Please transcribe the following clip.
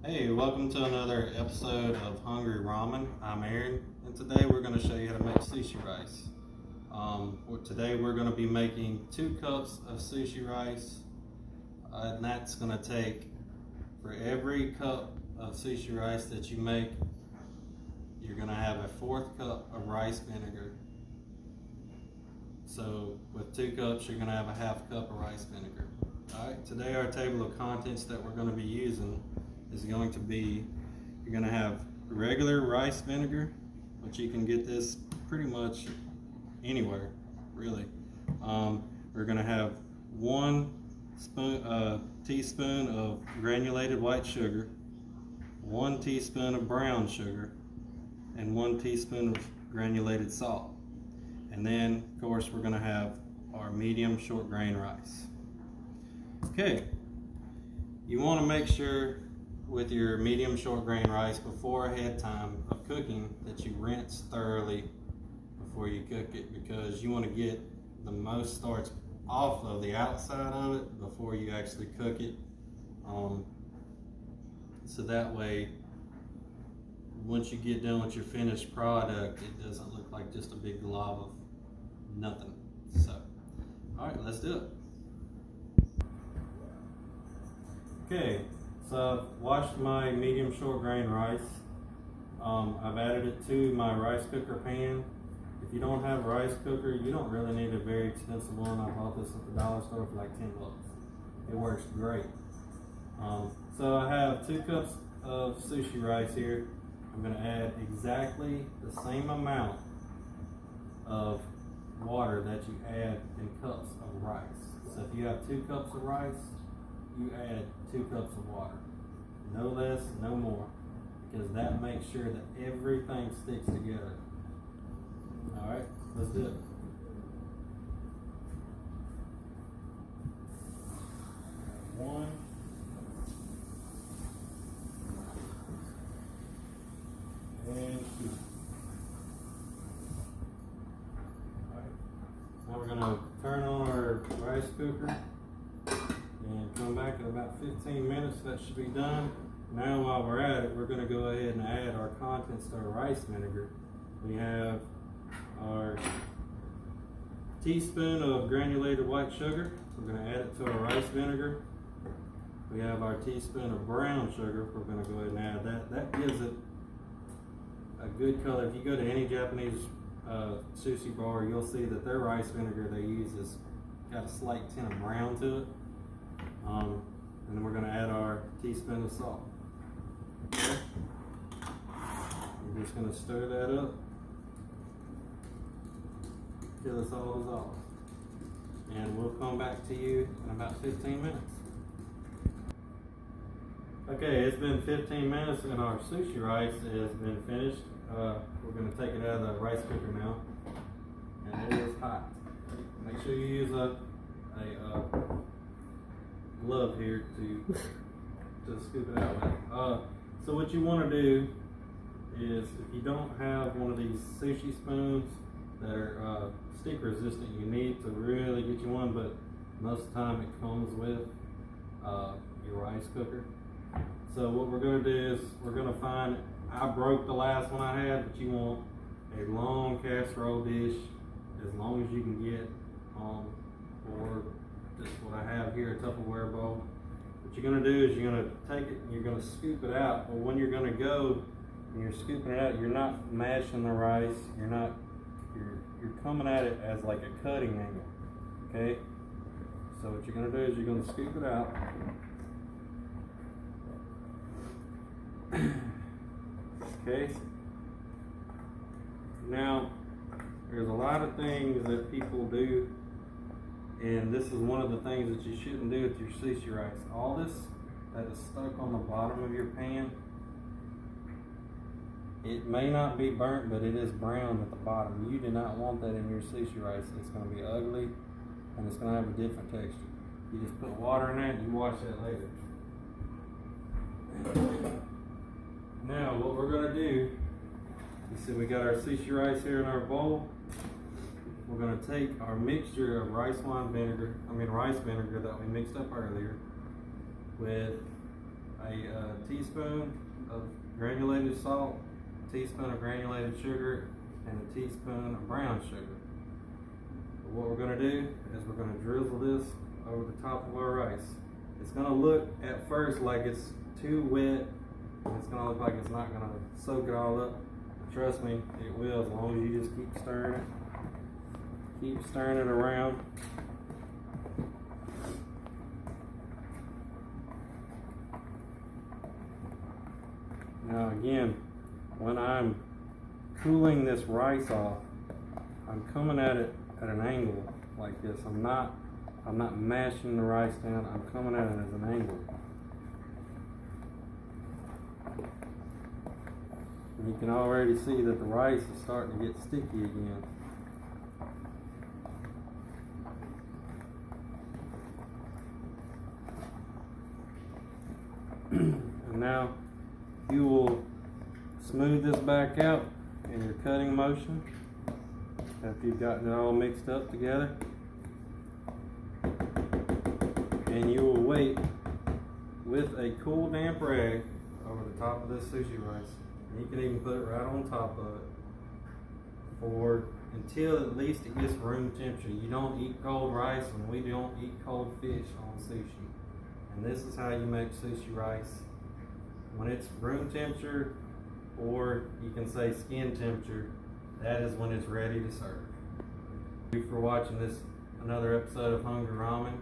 Hey, welcome to another episode of Hungry Ramen. I'm Aaron, and today we're going to show you how to make sushi rice. Today we're going to be making 2 cups of sushi rice, and that's going to take, for every cup of sushi rice that you make, you're going to have a 1/4 cup of rice vinegar. So with 2 cups, you're going to have a 1/2 cup of rice vinegar. Alright, today our table of contents that we're going to be using is going to be, you're going to have regular rice vinegar, but you can get this pretty much anywhere, really. We're going to have 1 teaspoon of granulated white sugar, 1 teaspoon of brown sugar, and 1 teaspoon of granulated salt. And then, of course, we're going to have our medium short grain rice. Okay, you want to make sure with your medium short grain rice before ahead time of cooking that you rinse thoroughly before you cook it, because you want to get the most starch off of the outside of it before you actually cook it, so that way once you get done with your finished product it doesn't look like just a big glob of nothing. So alright, let's do it. Okay, so I've washed my medium short grain rice. I've added it to my rice cooker pan. If you don't have a rice cooker, you don't really need a very expensive one. I bought this at the dollar store for like $10. It works great. So I have 2 cups of sushi rice here. I'm going to add exactly the same amount of water that you add in cups of rice. So if you have 2 cups of rice, you add 2 cups of water. No less, no more, because that makes sure that everything sticks together. Alright, let's do it. One. And 2. Alright, now we're going to turn on our rice cooker and come back in about 15 minutes. That should be done. Now while we're at it, we're going to go ahead and add our contents to our rice vinegar. We have our teaspoon of granulated white sugar. We're going to add it to our rice vinegar. We have our teaspoon of brown sugar. We're going to go ahead and add that. That gives it a good color. If you go to any Japanese sushi bar, you'll see that their rice vinegar they use has got a slight tint of brown to it. And then we're going to add our teaspoon of salt. Okay. We're just going to stir that up till it's all dissolved. And we'll come back to you in about 15 minutes. Okay, it's been 15 minutes and our sushi rice has been finished. We're going to take it out of the rice cooker now. And it is hot. Make sure you use a glove here to scoop it out with. So what you want to do is, if you don't have one of these sushi spoons that are stick resistant, you need to really get you one, but most of the time it comes with your rice cooker. So what we're going to do is we're going to find, I broke the last one I had, but you want a long casserole dish as long as you can get, or just what I have here, a Tupperware bowl. What you're going to do is you're going to take it and you're going to scoop it out. But when you're going to go and you're scooping it out, you're not mashing the rice. You're coming at it as like a cutting angle. Okay. So what you're going to do is you're going to scoop it out. Okay. Now, there's a lot of things that people do, and this is one of the things that you shouldn't do with your sushi rice. All this that is stuck on the bottom of your pan, it may not be burnt, but it is brown at the bottom. You do not want that in your sushi rice. It's going to be ugly, and it's going to have a different texture. You just put water in that and you wash that later. Now, what we're going to do, you see we got our sushi rice here in our bowl. We're going to take our mixture of rice vinegar that we mixed up earlier with a teaspoon of granulated salt, a teaspoon of granulated sugar, and a teaspoon of brown sugar. But what we're going to do is we're going to drizzle this over the top of our rice. It's going to look at first like it's too wet, and it's going to look like it's not going to soak it all up. But trust me, it will, as long as you just keep stirring it. Keep stirring it around. Now again, when I'm cooling this rice off, I'm coming at it at an angle like this. I'm not mashing the rice down, I'm coming at it as an angle. And you can already see that the rice is starting to get sticky again. And now you will smooth this back out in your cutting motion after you've gotten it all mixed up together. And you will wait with a cool damp rag over the top of this sushi rice. And you can even put it right on top of it until at least it gets room temperature. You don't eat cold rice, and we don't eat cold fish on sushi. And this is how you make sushi rice when it's room temperature, or you can say skin temperature. That is when it's ready to serve. Thank you for watching another episode of Hungry Ramen.